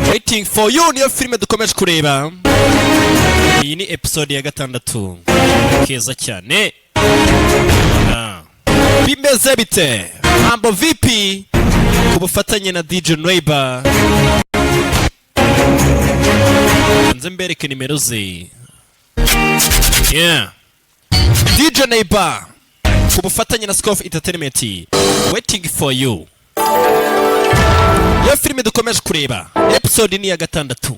Waiting for you niyo filime dukomeje kureba. Iyi ni episode ya 6. Keza cyane. Bimeze bite? Mambo vipi? Kubufatanye na DJ Noiba. Nze mbereke nimero ze. Yeah. DJ Noiba. Kubufatanye na Scoff Entertainment. Waiting for you. Iyo filime dukomeje kureba. Episode ni ya 6.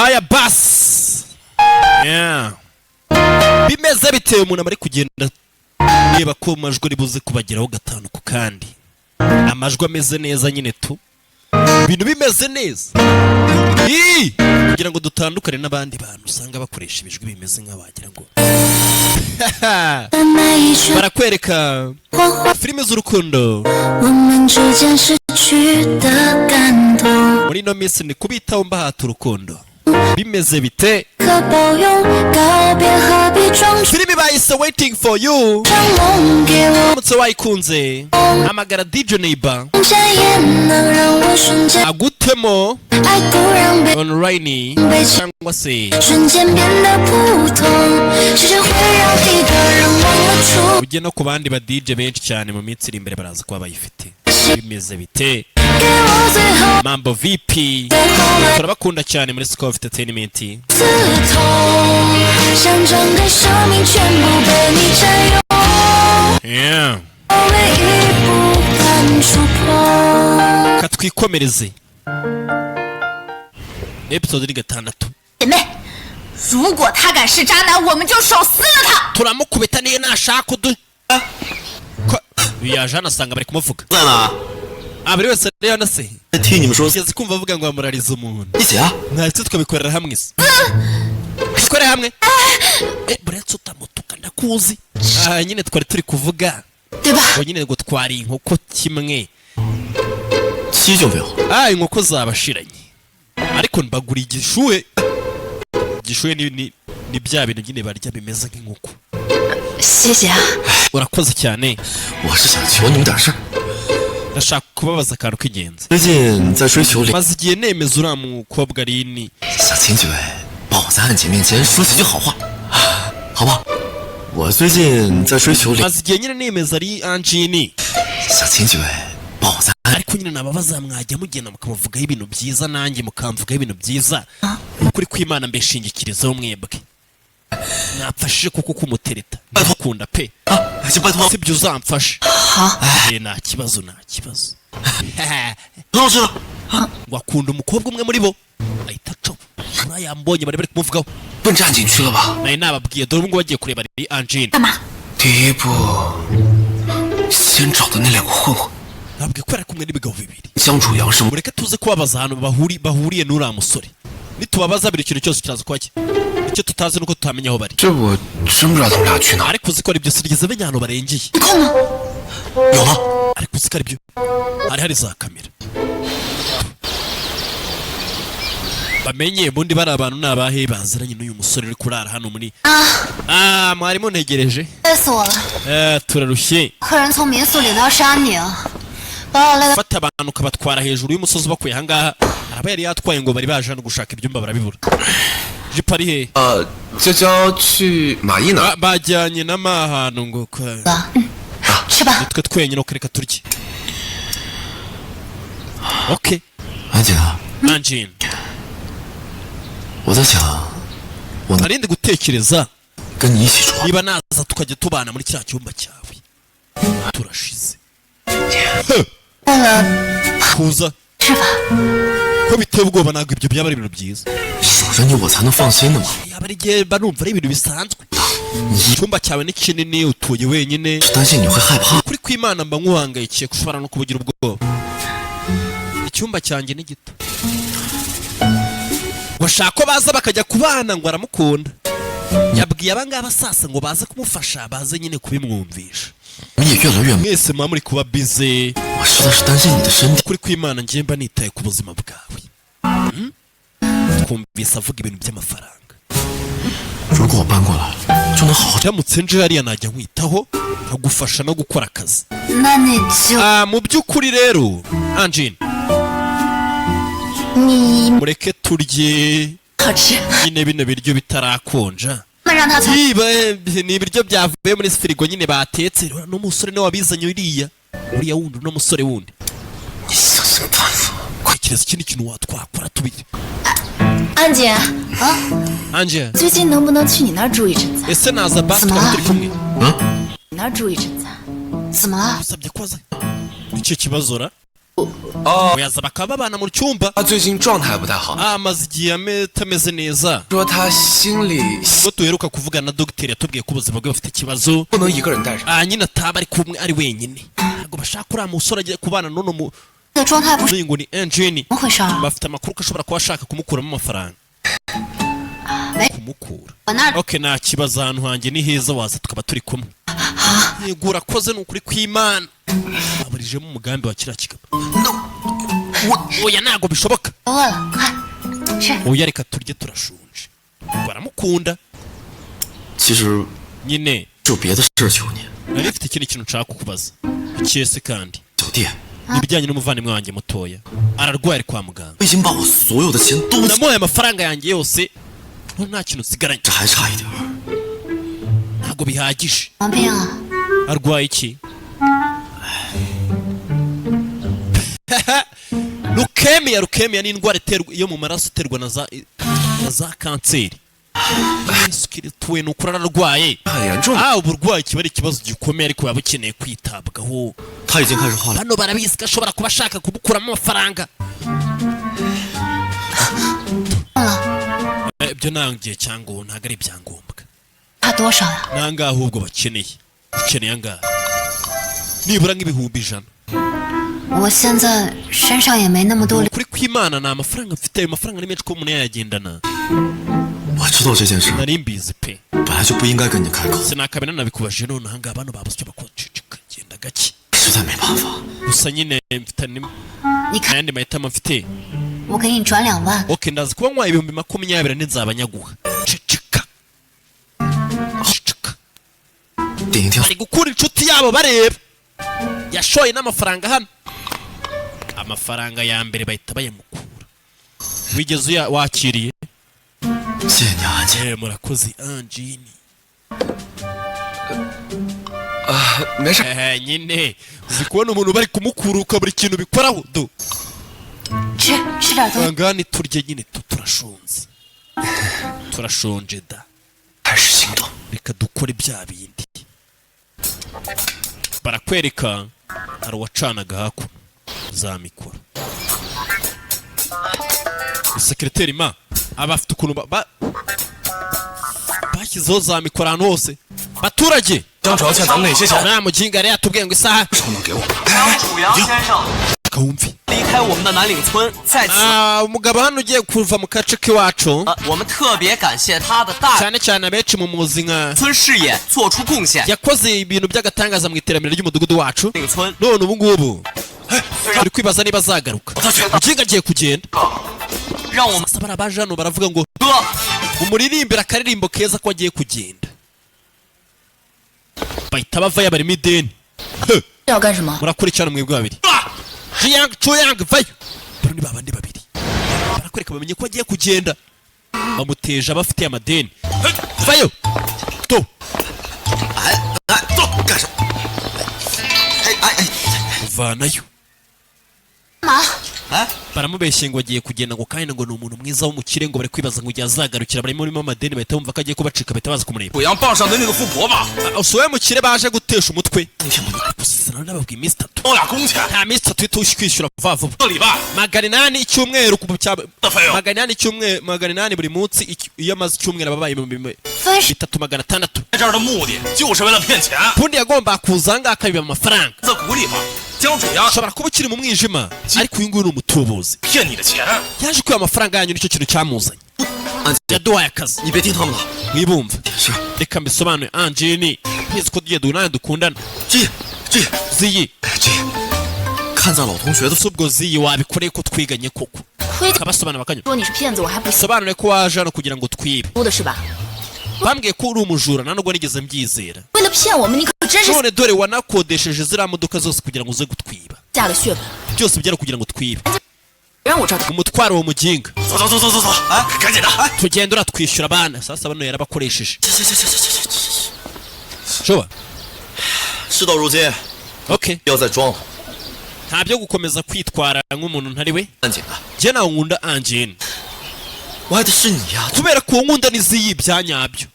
Aya bas. Yeah. Bimeze bitewe umuntu amari kugenda niba ko majwi ribuze kubageraho 5 ku kandi. Amajwi ameze neza nyine tu. Ibintu bimeze neza. Kugira ngo dutandukane n'abandi bantu usanga bakoresha ibijwi bimeze nk'abagira ngo. Barakwereka filime z'urukundo. Muri no minsi ni kubitaho mbahata urukundo. Bimeze bite? Filime bayise Waiting for You. Mutse wayikunze hamagara DJ Noiba agutemo online cyangwa se ujye no ku bandi ba DJ benshi cyane mu minsi iri imbere baraza kuba bayifite. Bimeze bite? Mambo vipi? Turabakunda cyane muri Scoff Entertainment. Yeah. Katwikomereze. Episode 6. 姐妹，如果他敢是渣男，我们就手撕了他。 turamukubita niye nashaka kudu. Yaje nasanga bari kumuvuga. Abari wese rero nase. Ati nimushoze kumva avuga ngo amurariza umuntu. Ise Ntacyo twabikorera hamwe se. Twikore hamwe. Buretse utamutuka ndakuzi. Nyine twari turi kuvuga. Ngo nyine ngo twari inkoko kimwe. Inkoko zabashiranye. Ariko mbagura igishuhe. Igishuhe ni bya bintu nyine barya bimeze nk'inkoko. Urakoze cyane. Ndashaka kubabaza akantu k'ingenzi. Maze igihe nemeza uriya mukobwa ari ni. Maze igihe nyine nemeza ari Anjini. Ariko nyine nababaza mwajya mugenda mukamuvugaho ibintu byiza nanjye mukamvugaho ibintu byiza. Ukuri kw'Imana mbeshingikirizaho mwebwe. Napfashije kuko kumutereta. Ndakunda pe. Sibyo uzamfasha. Nta kibazo. Wakunda umukobwa umwe muri bo. Ahita coba. Urayambonye bari kumuvugaho. Naye nababwiye dore ubwo bagiye kureba ari Anjini. Nabwiye ko ari kumwe n'ibigabo bibiri. Mureke tuze kubabaza ahantu bahuriye n'uriya musore. Nitubabaza biri ikintu cyose kiraza kwaki. Icyo tutazi nuko tutamenya aho bari. Ariko uzi ko ari byo sirigeze benya ahantu barengeye. Ariko uzi ko ari byo. Hari za kamera. Bamenye bundi bari abantu nabahe baziranye n'uyu musore uri kurara hano muri. Mwarimu ntegereje. Turarushye. Fata abantu kabatwara hejuru y'umusozi bakuye hangaha. Araba yari yatwaye ngo bari baje no gushaka ibyumba barabibura. Jipari he? Bajyanye n'amahano ngo kwa. Nitwe twenyine ukereka turye. Okay. Anjini. Arinde gutekereza. Niba naza tukajya tubana muri cya cyumba cyawe. Turashize. Kuza. Ko biteye ubwoba ntabwo ibyo byaba ari ibintu byiza. Yaba ari igihe banumva ari ibintu bisanzwe. Icyumba cyawe ni kinini utuye wenyine. Kuri kw'Imana mba nkuhangayikiye kushobora no kubugira ubwoba. Icyumba cyanjye ni gito. Washaka ko baza bakajya kubana ngo aramukunda. Yabwiye abangaba sasa ngo baze kumufasha baze nyine kubimwumvisha. 你也越来越mwese muba muri kuba bize 我实在是担心你的身体。 kuri kw'Imana ngiye mba nitaye ku buzima bwawe. Twumvise avuga ibintu by'amafaranga. 如果我搬过来，就能好好。 Ndamutse nje hariya najya nkwitaho nkagufasha no gukora akazi. 那你就 Mu by'ukuri rero Anjine 你 mureke turye 好吃， nyine bino biryo bitarakonja. 那让他从 ni ibiryo byavuye muri firigo nyine batetse. N'umusore niwe wabizanye uriya wundi n'umusore wundi. 你想想办法。 Tekereza ikindi kintu watwakora tubiri. 安姐啊， Anjine 最近能不能去你那儿住一阵子？ ese naza basi tukaba turi kumwe. 你那儿住一阵子？怎么了？ Usabye ko aza. Nicyo kibazo ra. 哦， Oyaza bakaba babana mu cyumba. 他最近状态不太好， Amaze igihe atameze neza. 说他心里 Ubwo duheruka kuvugana na dogiteri yatubwiye ko ubuzima bwe bufite ikibazo. 不能一个人带上。 Nyine ataba ari kumwe ari wenyine. Ntabwo bashaka uriya musore agiye kubana n'uno mu 这个状态不是 n'uyu ngo ni Anjine. 怎么回事啊？ Bafite amakuru ko ashobora kuba ashaka kumukuramo amafaranga. 喂， Kumukura. 我那儿 Okay, nta kibazo ahantu hanjye ni heza waza tukaba turi kumwe. Yego urakoze ni ukuri kw'Imana. Aburijemo umugambi wa kiriya kigabo. Oya ntabwo bishoboka. 饿了，快吃。 Oya reka turye turashonje. Baramukunda. 其实 Nyine 就别的事求你， nari mfite ikindi kintu nshaka kukubaza. Ikese kandi 酒店， ibijyanye n'umuvandimwe wanjye mutoya. Ararwaye ari kwa muganga. 我已经把我所有的钱都， Namuhaye amafaranga yanjye yose. Nta kintu nsigaranye. 这还差一点儿。 Ntabwo bihagije. 毛病啊？ Arwaye iki? Leukemia ni indwara yo mu maraso iterwa na za kanseri. Yesu Kristo we nukuri ararwaye. 太严重了， Uburwayi kiba ari ikibazo gikomeye ariko baba bukeneye kwitabwaho. 他已经开始化疗。 Hano barabizi ko ashobora kuba ashaka kumukuramo amafaranga. Ibyo ntangiye cyangwa ubu ntabwo ari ibyangombwa. 差多少呀？ Nangahe ahubwo bakeneye. Ukeneye angahe? Nibura nk'ibihumbi 100. 我现在身上也没那么多。 Kuri kw'Imana nta mafaranga mfite. Ayo mafaranga ni menshi ko umuntu yayagendana. 我知道这件事 Nari mbizi pe. 本来就不应该跟你开口， Sinakabena nabikubajije none ahangaha bano babuze icyo bakora. Cicika genda gake. 实在没办法。 Gusa nyine mfite 你看， n'ayandi mahitamo mfite. 我给你转2万， Okay, ndazi kuba nkwaye ibihumbi 20 nzaba nyaguha. Cicika. Cicika. 点一天 Bari gukura inshuti yabo bareba. Yashoye n'amafaranga hano. Amafaranga ya mbere bahita bayamukura. Wigeze wakiriye? 谢谢你啊，安姐。 Murakoze Anjine. 没事， Nyine uzi kubona umuntu bari kumukura ukabura ikintu bikoraho do. 吃点东西。 Angani turye nyine turashonze. Turashonje da. 开始行动。 Reka dukore bya bindi. Barakwereka hari uwacanaga hakuno za mikoro. Sekreteri ma abafite ukuntu bashyizeho za mikoro ahantu hose. Baturage 张主要欠咱们哪些钱？ nta muginga yari yatubwiye ngo isaha 手能给我？ 楚阳先生 kawumvi. 离开我们的南岭村，在此 umugabo hano ugiye kuva mu gace k'iwacu 我们特别感谢他的大 cyane cyane abenshi mu muzi nka 村事业做出贡献。 yakoze ibintu by'agatangaza mu iterambere ry'umudugudu wacu. 岭村 None ubu ngubu turi kwibaza niba azagaruka. Muginga agiye kugenda. 让我们 Sasa barabaje hano baravuga ngo 哥 umuririmbira akaririmbo keza ko agiye kugenda. Bahita bavayo barimo ideni. 要干什么？ Murakurikirana mwebwe babiri. Jiyang Chuyang vayo. Baro ni babandi babiri. Barakwereka bamenye ko agiye kugenda. Bamuteje abafitiye amadeni. Vayo. To. 走，干什么？Vanayo. 干嘛？ Baramubeshye ngo agiye kugenda ngo kandi ngo ni umuntu mwiza w'umukire ngo bari kwibaza ngo igihe azagarukira barimo amadeni bahita bumva ko agiye kubacika bahita baza kumureba. 濮阳傍上的那个富婆吧， Usohoye mukire baje gutesha umutwe. 那天我们 Gusa nababwiye iminsi 3. 包俩工钱， Nta minsi 3 tuhita kwishyura vuba vuba. 个礼拜 800 icyumweru ku cya 的费用。 800 icyumweru 800 buri munsi iyo amaze icyumweru ababaye 3600. 来这儿的目的就是为了骗钱， Ubundi yagomba kuza ngaha akabiba amafaranga. 在鼓励嘛，江主阳 Ushobora kuba ukiri mu mwijima ariko uyu nguyu ni umutubuzi. 骗你的钱。 Yaje kwiba amafaranga yanyu nicyo kintu cyamuzanye. 安姐， Yaduhaye akazi. 你别听他们的， Mwibumva. 是 Reka mbisobanure Anjine. Nkizi ko tugiye nawe dukundana. Ziyi 看在老同学的 subwo Ziyi wabikoreye ko twiganye koko kabasobanura bakanyura 说你是骗子，我还不信 sobanure ko waje hano kugira ngo twibe 的是吧？ bambwiye ko uri umujura nanubwo nigeze mbyizera 为了骗我们，你可真是 none dore wanakodesheje ziriya modoka zose kugira ngo uze gutwiba 下了血本， byose byari kugira ngo twibe 让我知道。 umutwaro wo muginga 走走走走走走，哎，赶紧的，哎， tugenda uratwishyura abana sasa bano yarabakoresheje 行， shoba 事到如今， okay 不要再装了， nta byo gukomeza kwitwara nk'umuntu ntari we 安静啊， njye nawe nkunda Angine 我爱的是你呀， kubera ko nkunda n'iziyi bya nyabyo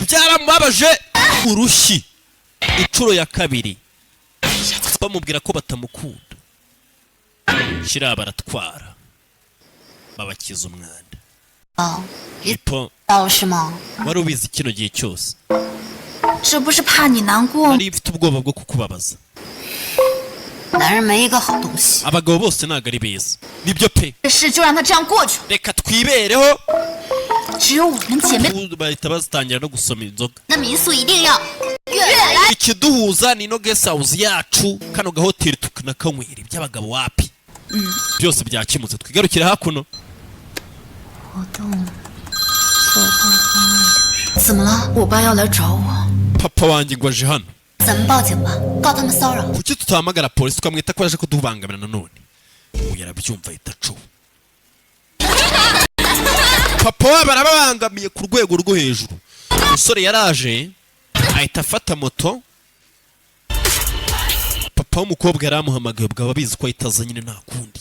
byaramubabaje urushyi inshuro ya kabiri bamubwira ko batamukunda shira baratwara babakiza umwanda 哦， ipo 到了是吗？ wari ubizi kino gihe cyose 这不是怕你难过， nari mfite ubwoba bwo kukubabaza 男人没一个好东西。 abagabo bose ntabwo ari beza nibyo pe 这事就让他这样过去， reka twibereho 只有我们姐妹 bahita bazitangira no gusoma inzoga 的民宿一定要越来 ikiduhuza ni no guest house yacu kano gahoteli tukanakanywera iby'abagabo wapi byose byakemutse twigarukire hakuno 活动策划方案就是。怎么了？我爸要来找我， papa wanjye ngo aje hano 咱们报警吧，告他们骚扰。 kuki tutahamagara polisi tukamwita ko yaje kudubangamira nanone ubu yarabyumva ahita acuba papa we barababangamiye ku rwego rwo hejuru umusore yaraje ahita afata moto papa w'umukobwa yaramuhamagaye bwaba abizi ko ahita aza nyine nta kundi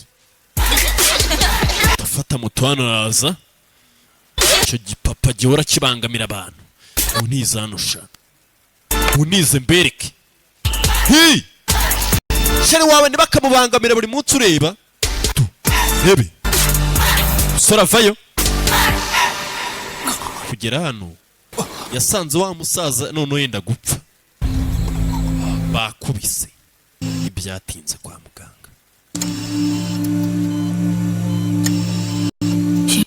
afata moto hano araza icyo gipapa gihora kibangamira abantu unize hano sha unize mbereke hi shari wawe ntibakamubangamira buri munsi ureba tu rebe sora vayo kugera hano yasanze wa musaza none yenda gupfa bakubise ibyatinze kwa muganga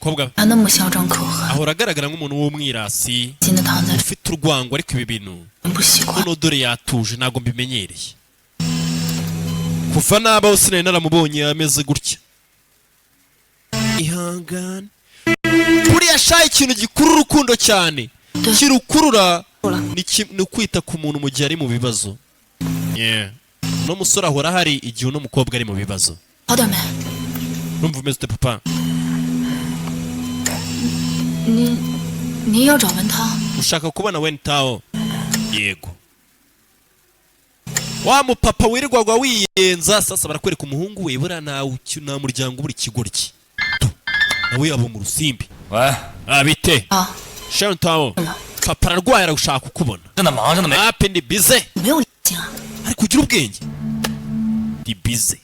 kobwa 他那么嚣张可恨， ahora agaragara nk'umuntu w'umwirasi 今天躺在 ufite urwango ariko ibi bintu 不习惯。 noneho dore yatuje ntabwo mbimenyereye kuva nabaho sinari naramubonye ameze gutya ihangane buriya shaye ikintu gikurura urukundo cyane kirukurura ni ukwita ku muntu mu gihe ari mu bibazo uno musore ahora hari igihe uno mukobwa ari mu bibazo 好点没？ numva umeze ute papa 你要找文涛？ ushaka kubona wentaho yego wa mupapa wirirwaga wiyenza sasa barakwereka umuhungu we buriya nta muryango buri kigoryi nawe yaba mu rusimbi 喂， bite 啊， shantaho papa ararwaye aragushaka kukubona 正在忙着呢，没。 ape ndi bize 没有心啊。 ariko ugira ubwenge ndi bize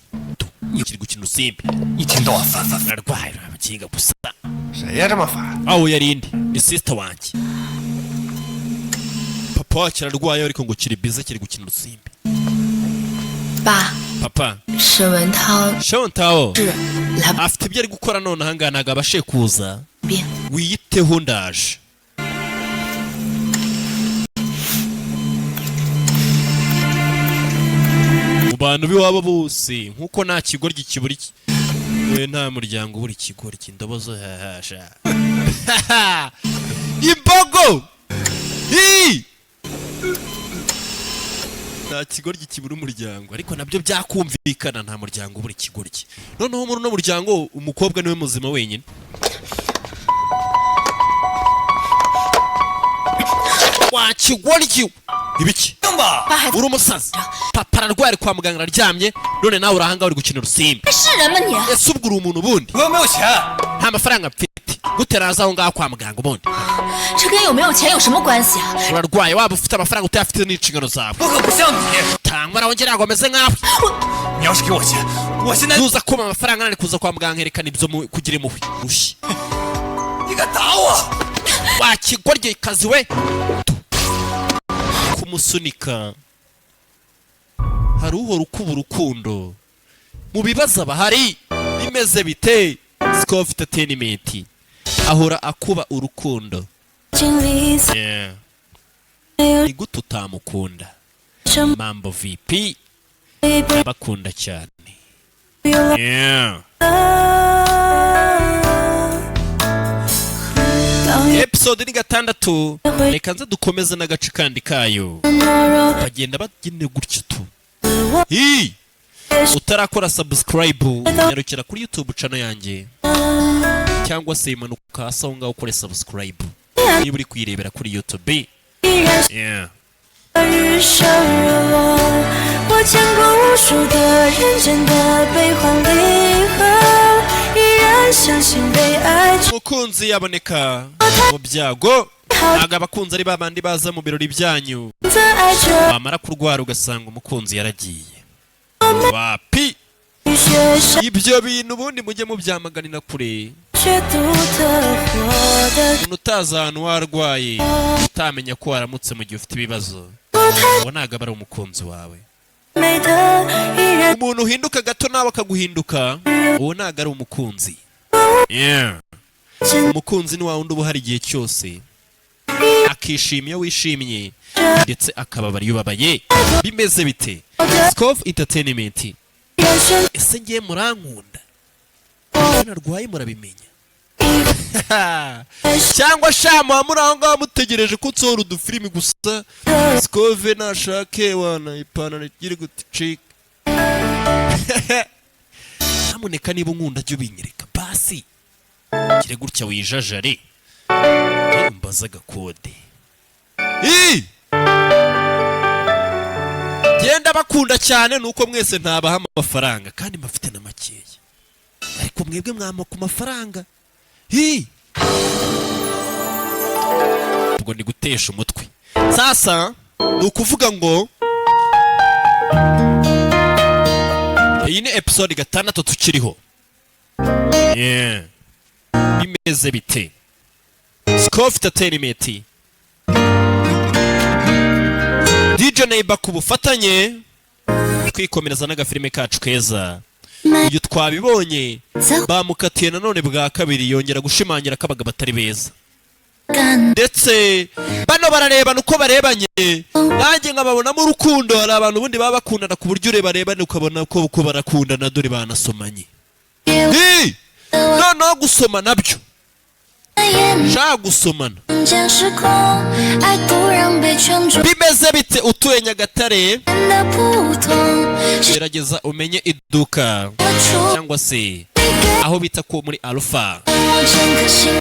kiri gukina urusimbi 一天到晚烦烦， ararwaye arabakinga gusa 谁呀这么烦？ aho yarindi ni sister wanjye papa wacu ararwaye ariko ngo kiri bize kiri gukina urusimbi 爸， papa 沈文涛 shantaho 是来 afite ibyo ari gukora none ahangaha ntabwo abashe kuza 边。 wiyiteho ndaje mu bantu b'iwabo bose nk'uko nta kigoryi kibura we nta muryango ubura ikigoryi indobo zo hahasha imbogo nta kigoryi kibura umuryango ariko nabyo byakumvikana nta muryango ubura ikigoryi noneho muri uno muryango umukobwa niwe muzima wenyine wakigoryi ibiki 定吧， 爸还 uri umusazi papa ararwaye kwa muganga araryamye none nawe urahanga uri gukina urusimbi 是人吗你？ ese ubwo uri umuntu ubundi 我又没有钱， nta mafaranga mfite gute naza aho ngaho kwa muganga ubundi 这跟有没有钱有什么关系啊？ urarwaye waba ufite amafaranga utayafite n'inshingano zawe 我可不像你。 tangwa nawe ngira ngo ameze nkawe 你要是给我钱，我现在 nuza kuma amafaranga nari kuza kwa muganga herekana ibyo kugira impuhwe rushyi 你敢打我？ wakigorye kazi we kumusunika hari uhora ukuba urukundo mu bibazo bahari bimeze bite scope entertainment ahora akuba urukundo ni gute utamukunda Mambo VP abakunda cyane. Yeah. Episode ni 6. Reka nze dukomeze n'agace kandi kayo. Bagenda bagende gutyo tu. Utarakora subscribe nyarukira kuri YouTube channel yanjye cyangwa se imanuka hasi aho ngaho ukore subscribe niba uri kuyirebera kuri YouTube. Yeah. 日升日落，我见过无数的人间的悲欢离合，依然相信被爱。 Mukunzi yaboneka mu byago aga abakunzi ari babandi baza mu birori byanyu bamara kurwara ugasanga umukunzi yaragiye. Wapi ibyo bintu ubundi mujye mubyamaganira kure. Umuntu utazi ahantu warwaye utamenya ko waramutse mu gihe ufite ibibazo uwo ntago aba ari umukunzi wawe. Umuntu uhinduka gato nawe akaguhinduka uwo ntago ari umukunzi. Yeah. Umukunzi ni wa wundi uba uhari igihe cyose akishimye iyo wishimye ndetse akababara iyo ubabaye. Bimeze bite Scoff Entertainment? Ese ngiye murankunda narwaye murabimenya cyangwa shama muri aho ngaho mutegereje ko nsohora udufilimi gusa Scoff nashake wana ipantaro iri gucika. Nyamuneka niba unkunda jya ubinyereka basi kire gutya wijajare mbaza agakode. Genda bakunda cyane nuko mwese ntabaha amafaranga kandi mafite na makeya ariko mwebwe mwama ku mafaranga. Ubwo ni gutesha umutwe. Sasa ni ukuvuga ngo iyi ni episode 6 tukiriho. Yeah. Bimeze bite Scoff Entertainment DJ Neighbor ku bufatanye kwikomereza n'agafilime kacu keza. Iyo twabibonye bamukatiye nanone bwa kabiri yongera gushimangira kabaga batari beza ndetse bano bararebana uko barebanye nanjye nkababonamo urukundo. Hari abantu ubundi baba bakundana ku buryo urebana ukabona ko barakundana dore banasomanye. Noneho gusoma nabyo shaka gusomana. Bimeze bite utuye Nyagatare? Gerageza umenye iduka cyangwa se aho bita ko muri Alpha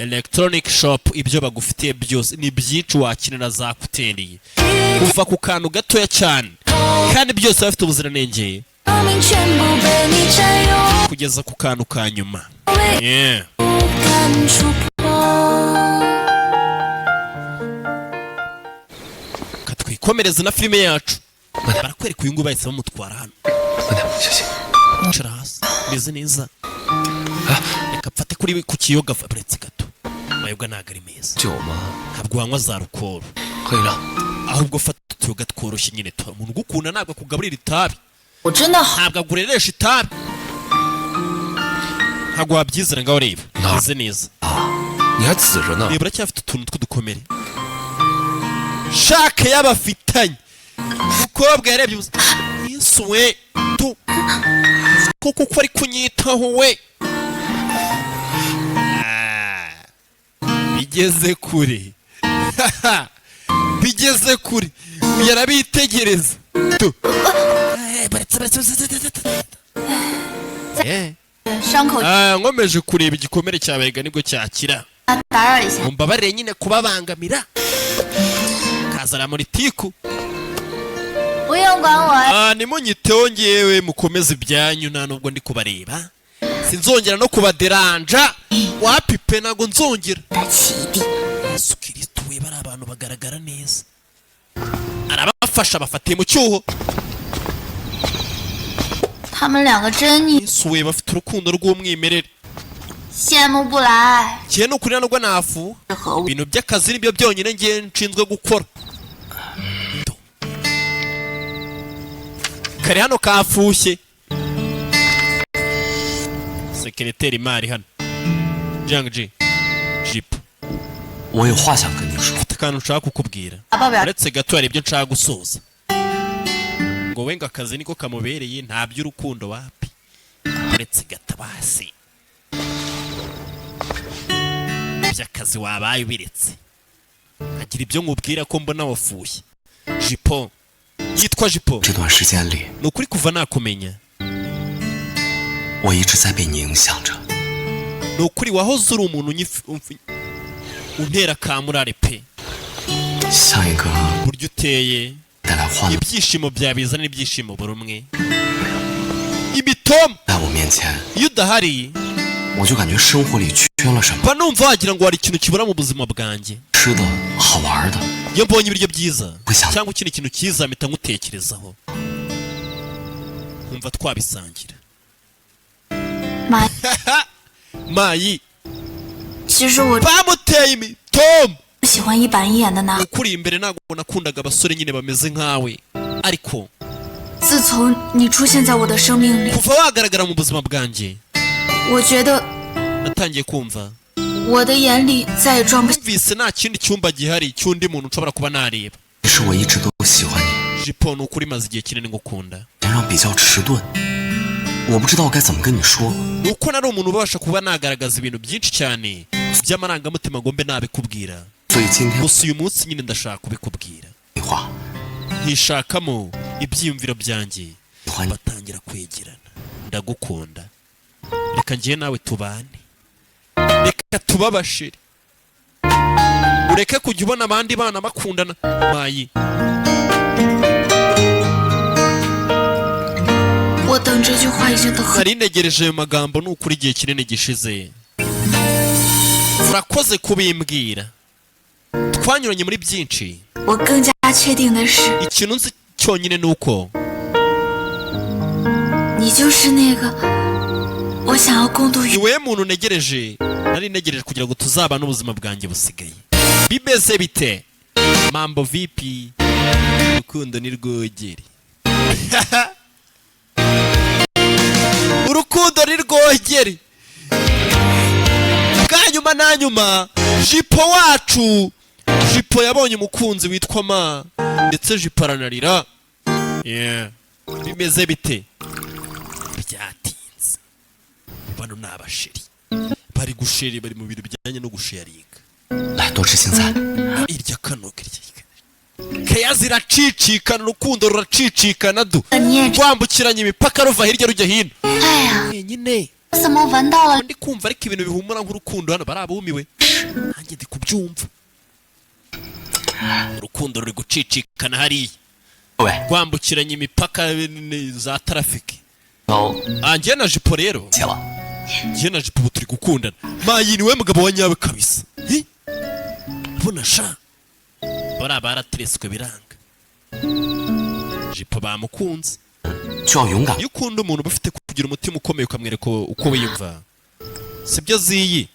Electronic Shop. Ibyo bagufitiye byose ni byinshi wakinira za kuteri kuva ku kantu gatoya cyane kandi byose bafite ubuziranenge kugeza ku kantu ka nyuma. Yeah. Katwikomereza na filime yacu barakwereka uyu nguyu bahise bamutwara hano. Icara hasi meze neza reka pfate kuri ku kiyoga fabretse gato mayobwa ntago ari meza ntabwo wanywa za rukoro ahubwo fata utuyoga tworoshye nyine tuba umuntu ugukunda ntabwo akugaburira itabi ntabwo agureresha itabi ntabwo wabyizera ngaho reba meze neza reba uracyafite utuntu tw'udukomere shake y'abafitanye umukobwa yarebye yisuwe tu kuko ari kunyitaho we. Bigeze kure bigeze kure yarabitegereza tu. Nkomeje kureba igikomere cyabaga nibwo cyakira. Mumbabarire nyine kubabangamira kazara muri tiku. Nimunyiteho ngewe mukomeze ibyanyu nta nubwo ndi kubareba sinzongera no kubaderanja wapipe nago nzongera. Yesu Kristo we bari abantu bagaragara neza arabafasha bafatiye mu cyuho. Yesu we bafite urukundo rw'umwimerere. Cyane ukuri nubwo nafu ibintu by'akazi nibyo byonyine ngiye nshinzwe gukora. Kare hano kafushye sekreteri mari hano Jangji Jip 我有话想跟你说。 kantu nshaka kukubwira uretse gato hari ibyo nshaka gusoza ngo wenga akazi niko kamubereye nta by'urukundo wapi uretse gatabasi by'akazi wabaye ubiretse agira ibyo nkubwira ko mbona wafuye jipo yitwa jipo 这段时间里 nukuri kuva nakumenya 我一直在被你影响着 nukuri wahoze uri umuntu untera kamurare pe 像一个 buryo uteye 带来欢乐 ibyishimo byabizana ibyishimo buri umwe imitom 在我面前 iyo udahari 我就感觉生活里缺了什么 mba numva wagira ngo hari ikintu kibura mu buzima bwanjye 吃的好玩的 iyo mbonye ibiryo byiza Gusa. cyangwa ikindi kintu cyiza mpita ngutekerezaho nkumva twabisangira 妈， mayi 其实我 bamuteye imitom 不喜欢一板一眼的男。 ukuri imbere ntabwo nakundaga abasore nyine bameze nkawe ariko 自从你出现在我的生命里， kuva wagaragara mu buzima bwanjye 我觉得 natangiye kumva 我的眼里再也装不下。 numvise nta kindi cyumba gihari cy'undi muntu nshobora kuba nareba 其实我一直都喜欢你 jipo ni ukuri maze igihe kinini ngukunda 然让比较迟钝 我不知道该怎么跟你说 ni uko nari umuntu ubasha kuba nagaragaza ibintu byinshi cyane by'amarangamutima ngo mbe nabikubwira 所以今天 gusa uyu munsi nyine ndashaka kubikubwira 你话 ntishakamo ibyiyumviro byanjye 喜欢你 batangira kwegerana ndagukunda reka ngiye nawe tubane reka tubabashire ureke kujya ubona abandi bana bakundana mayi 我等这句话已经都很 nari ntegereje ayo magambo ni ukuri igihe kinini gishize urakoze kubimbwira twanyuranye muri byinshi 我更加确定的是， ikintu nzi cyonyine ni uko 你就是那个我想要共度 ni 余 wowe muntu ntegereje nari ntegereje kugira ngo tuzabane ubuzima bwanjye busigaye bimeze bite mambo vipi urukundo ni rwogere urukundo ni rwogere bwa nyuma na nyuma jipo wacu jipo yabonye umukunzi witwa ma ndetse jipo aranarira yeah. bimeze bite byatinze bano ni abasheri bari gusheri bari mu bintu bijyanye no gusharinga 来多吃青菜 irya kano keya ziracicikana urukundo ruracicikana du 你也知 rwambukiranya imipaka ruva hirya rujya hino 哎呀， nyine 怎么闻到了？ ndi kumva ariko ibintu bihumura nk'urukundo hano bari abumiwe nanjye ndi kubyumva urukundo ruri gucicikana hariya 喂 rwambukiranya imipaka za trafiki 都 njye na jipo rero 起了 njye na jipo ubu turi gukundana mayi ni we mugabo wa nyawe kabisa mbona sha bariya baratereswe biranga jipo bamukunze 就要勇敢 iyo ukunda umuntu uba ufite kugira umutima ukomeye ukamwereka uko wiyumva sibyo ziyi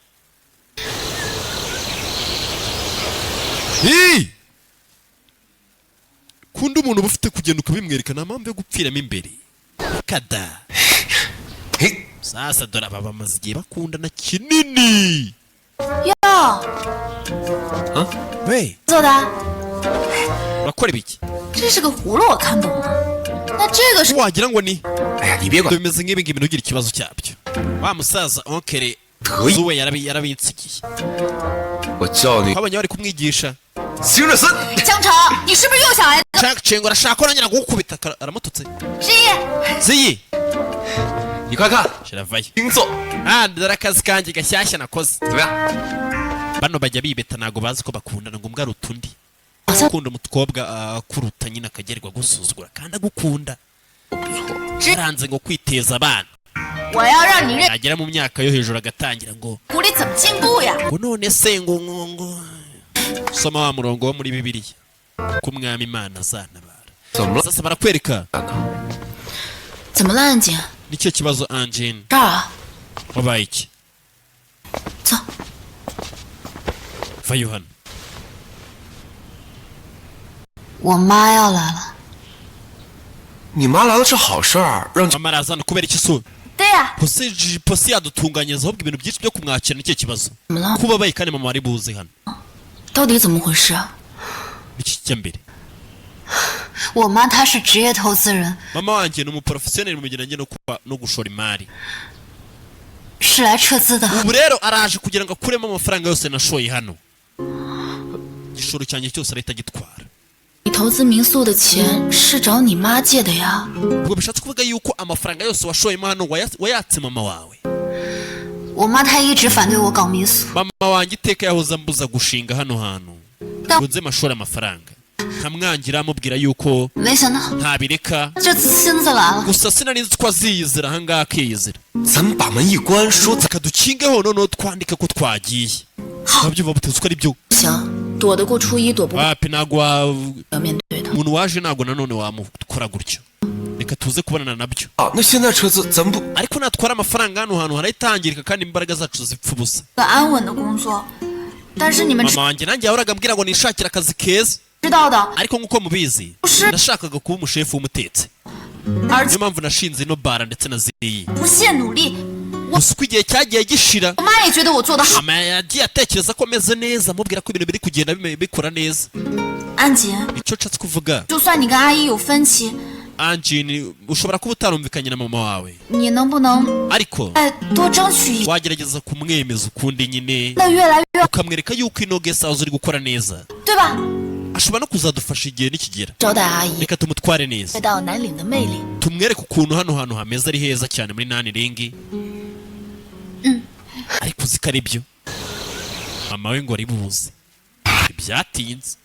kunda umuntu uba ufite kugenda ukabimwereka nta mpamvu yo gupfiramo imbere kada 嘿 sasa dore aba bamaze igihe bakundana kinini 哟， we 做的， urakora ibiki 这是个葫芦，我看懂了。那这个是 wagira ngo ni 哎呀你别管 bimeze nk'ibi ngibi ntugire ikibazo cyabyo wa musaza onkere 可以 zuwe yarabinsigiye 我叫你 twabonye bari kumwigisha 行者森， 江城，你是不是又想来？ cengo arashaka ko nongera gukubita aramututse 之一， ziyi 你快看， shiravayo 星座 dore akazi kanjye gashyashya nakoze 怎么样？ bano bajya bibeta ntabwo bazi ko bakundana ngo mbwa ari utundi 好像 ukunda umukobwa akuruta nyine akagerwa gusuzugura kandi agukunda 不错， yaranze ngo kwiteza abana 我要让你认 yagera mu myaka yo hejuru agatangira ngo 狐狸怎么进步呀？ ngo none se ngo soma wa murongo wo muri bibiliya ko umwami imana azanabara 怎么了？ sasa barakwereka 怎么了，安静？ nicyo kibazo Angine 这儿啊， wabaye iki 走。 vayo hano 我妈要来了。 你妈来了是好事儿，让 mama arazana kubera iki so 对呀、 posi yadutunganyiriza ahubwo ibintu byinshi byo kumwakira nicyo kibazo 怎么了？ kuba bayi kandi mama wari buze hano 到底怎么回事啊？ iki kijya mbere 我妈她是职业投资人。 mama wanjye ni umuprofesiyoneri mu bijyanye no gushora imari. 是来撤资的。 ubu rero araje kugira ngo akuremo amafaranga yose nashoye hano. igishoro cyanjye cyose arahita agitwara. 你投资民宿的钱是找你妈借的呀？ ubwo bishatse kuvuga yuko amafaranga yose washoyemo hano wayatse mama wawe. 我妈她一直反对我搞民宿。 mama wanjye iteka yahoze ambuza gushinga hano hantu ngo nze mashore amafaranga. nkamwangira amubwira yuko 没想到 ntabireka. 这次亲自来了。 gusa sinari nzi ko aziyizira ahangaha akiyizira. 咱们把门一关，说 zikadukingeho noneho twandike ko twagiye. wabyumva buteze uko ari byo. 行，躲得过初一，躲不过 wapi ntabwo 要面对的。 umuntu waje ntabwo nanone wamukora gutyo. reka tuze kubonana nabyo. 啊，那现在车子咱们不 ariko natwara amafaranga hano hantu harahitangirika kandi imbaraga zacu zipfa ubusa. 个安稳的工作，但是你们 mama wanjye nanjye yahoraga ambwira ngo nishakire akazi keza. 知道的， ariko nk'uko mubizi nashakaga kuba umushefu w'umutetsi. 而且 niyo mpamvu nashinze ino bara ndetse na ziriya. 不懈努力， gusa uko igihe cyagiye gishira 我妈也觉得我做得好。 mama yagiye atekereza ko ameze neza amubwira ko ibintu biri kugenda bikora neza. 安杰， icyo nshatse kuvuga 就算你跟阿姨有分歧， Angie ushobora kuba utarumvikanye na mama wawe 你能不能 ariko 再多争取一， wagerageza kumwemeza ukundi nyine 那越来越， ukamwereka yuko ino guest house uri gukora neza. 对吧？ ashobora no kuzadufasha igihe nikigera. 招待阿姨， reka tumutware neza 带到南岭的魅力。 tumwereke ukuntu hano hantu hameze ari heza cyane muri nani ringi. ariko uzi ko ari byo mama we ngo aribuze ntibyatinze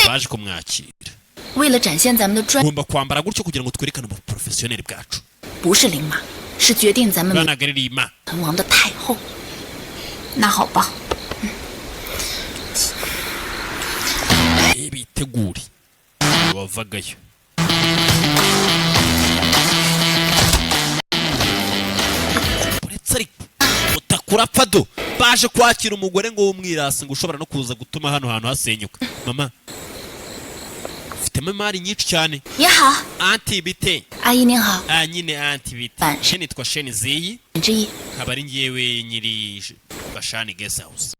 baje kumwakira. 为了展现咱们的专， ugomba kwambara gutyo kugira ngo twerekane ubuprofesiyoneri bwacu. 不是领马，是决定咱们 ntabwo ari rima. 存亡的太后。那好吧， bitegure wavagayo. uretse ariko utakura pado baje kwakira umugore ngo w'umwirasi ngo ushobora no kuza gutuma hano hantu hasenyuka. mama ufitemo imari nyinshi cyane. 你好， anti bite. 阿姨您好， nyine anti bite. Banje. she nitwa sheni ziyi 沈之意， nkaba ari ngewe nyiri bashani guest house.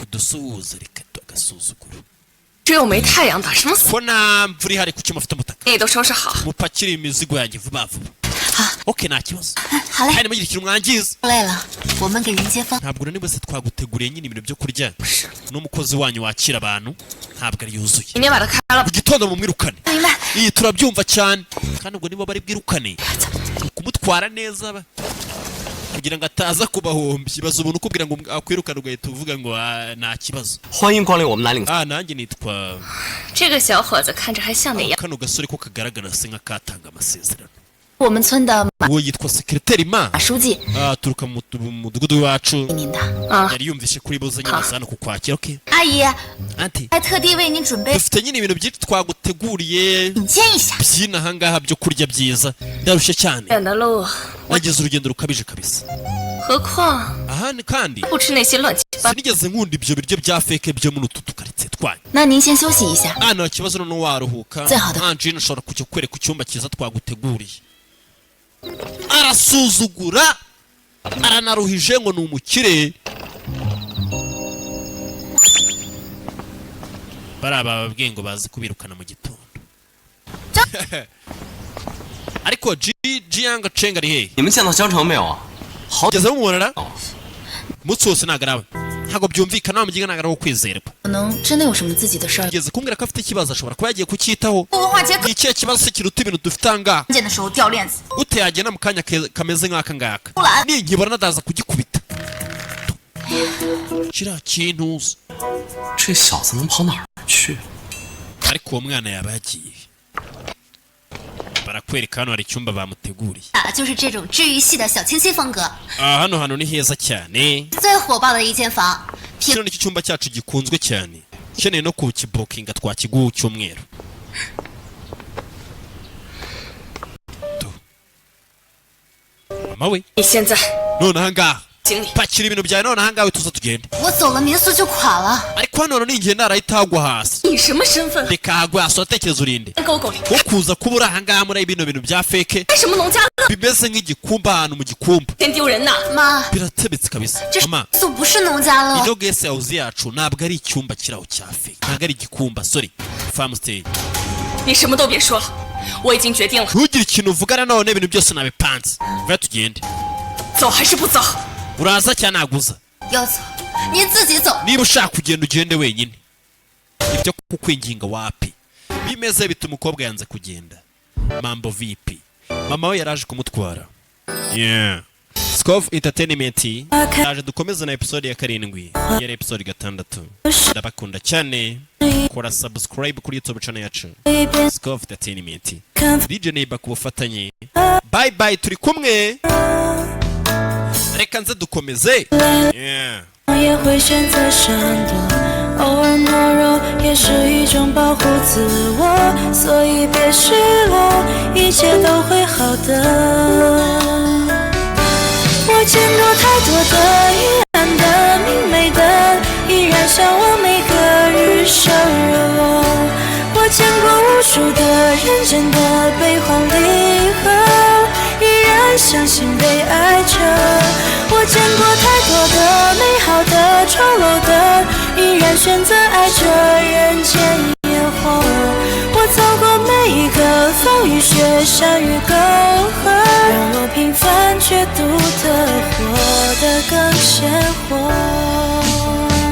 udusuhuze reka agasuzuguro. 只有没太阳打什么死？ ko nta mvura ihari kuki mufite umutaka. 你都收拾好。 mupakire imizigo yanjye vuba vuba. 好， okay nta kibazo. 好嘞， kandi mugire ikintu mwangiza. 累了，我们给人接风。 ntabwo rero bose twaguteguriye nyine ibintu byo kurya. n'umukozi wanyu wakira abantu ntabwo ari yuzuye. 明天把它开了。 mu gitondo mumwirukane. 明白。 iyi turabyumva cyane kandi ubwo niba bari bwirukane kumutwara neza kugira ngo ataza kubahombya. baza ubuntu ukubwira ngo akwirukane ugahita uvuga ngo nta kibazo. 欢迎光临我们南岭。 nanjye nitwa 这个小伙子看着还像那样。 kano gasore ko kagaragara se nk'akatanga amasezerano. 我们村的马 uwo yitwa sekireteri ma 书记， aturuka mu mudugudu wacu. 您的 啊， yari yumvishe kuri buze nyine aza hano kukwakira. okay 阿姨 anti 还特地为您准备 dufite nyine ibintu byinshi twaguteguriye 请签一下。 byina ahangaha byo kurya byiza. ndarushye cyane 远的路， nagize urugendo rukabije kabisa. 何况 ahandi kandi 不吃那些乱七八。 sinigeze nkunda ibyo biryo bya feke byo muri utu tukaritsiye twanyu. 那您先休息一下。 nta kibazo noneho waruhuka. 最好的。 Angie ashobora kujya kwereka icyumba cyiza twaguteguriye. arasuzugura aranaruhije ngo ni umukire. bariya bababwiye ngo bazi kubirukana mu gitondo. ariko Jiang Cheng ari hehe? 你们见到江城没有啊？好， ugeze mumubonera umunsi wose ntabwo arawe ntabwo byumvikana. wamugiga ntabwo ari uwo kwizerwa. 可能真的有什么自己的事儿。 ugeze kumbwira ko afite ikibazo ashobora kuba yagiye kucyitaho. 文化节 ni ikihe kibazo se kiruta ibintu dufite ahangaha? 关键的时候掉链子， ute yagenda mu kanya kameze nk'aka ngaka. 不然 ninkibona ndaza kugikubita. kiriya kintu 这小子能跑哪儿去？ ariko uwo mwana yaba yagiye. barakwereka hano hari icyumba bamuteguriye. 啊，就是这种治愈系的小清新风格， hano hantu ni heza cyane. 最火爆的一间房。 kino nicyo cyumba cyacu gikunzwe cyane. ukeneye no kukibukinga twakiguha cyumweru. mama we 你现在 none ahangaha 行李。 pakira ibintu byawe none ahangawe tuza tugende 我走了民宿就垮了。 ariko hano ningenda arahita hagwa hasi 你什么身份？ reka hagwa hasi watekereza urinde 狗狗里 wo kuza kuba uri ahangaha muri bino bintu bya feke 干什么农家乐？ bimeze nk'igikumba ahantu mu gikumba 真丢人呐！ 妈， biratebetse kabisa 这 mama 民宿不是农家乐。 ino guest house yacu ntabwo ari icyumba kiri aho cya feke ntabwo ari igikumba sorry farm stay 你什么都别说了，我已经决定了， ntugire ikintu uvugana none ibintu byose nabipanze vuba tugende 走还是不走？ uraza cyangwa naguza 要走，你自己走。 niba ushaka kugenda ugende wenyine ibyo kukwinginga wapi bimeze bituma umukobwa yanze kugenda mambo vipi mama we yaraje kumutwara yeah Scov Entertainment yaje dukomeza na episode ya 7 yari episode 6 ndabakunda cyane kora subscribe kuri YouTube channel yacu Scov Entertainment DJ Neighbor ku bufatanye bye bye turi kumwe reka nze dukomeze yeah 也会选择闪躲，偶尔懦弱也是一种保护自我，所以别失落，一切都会好的。我见过太多的阴暗的、明媚的，依然向往每个日升日落。我见过无数的人真的悲欢离合，依然相信被爱着。我见过太多的美好的、丑陋的，依然选择爱着人间烟火。我走过每一个风雨雪山与沟壑，让我平凡却独特，活得更鲜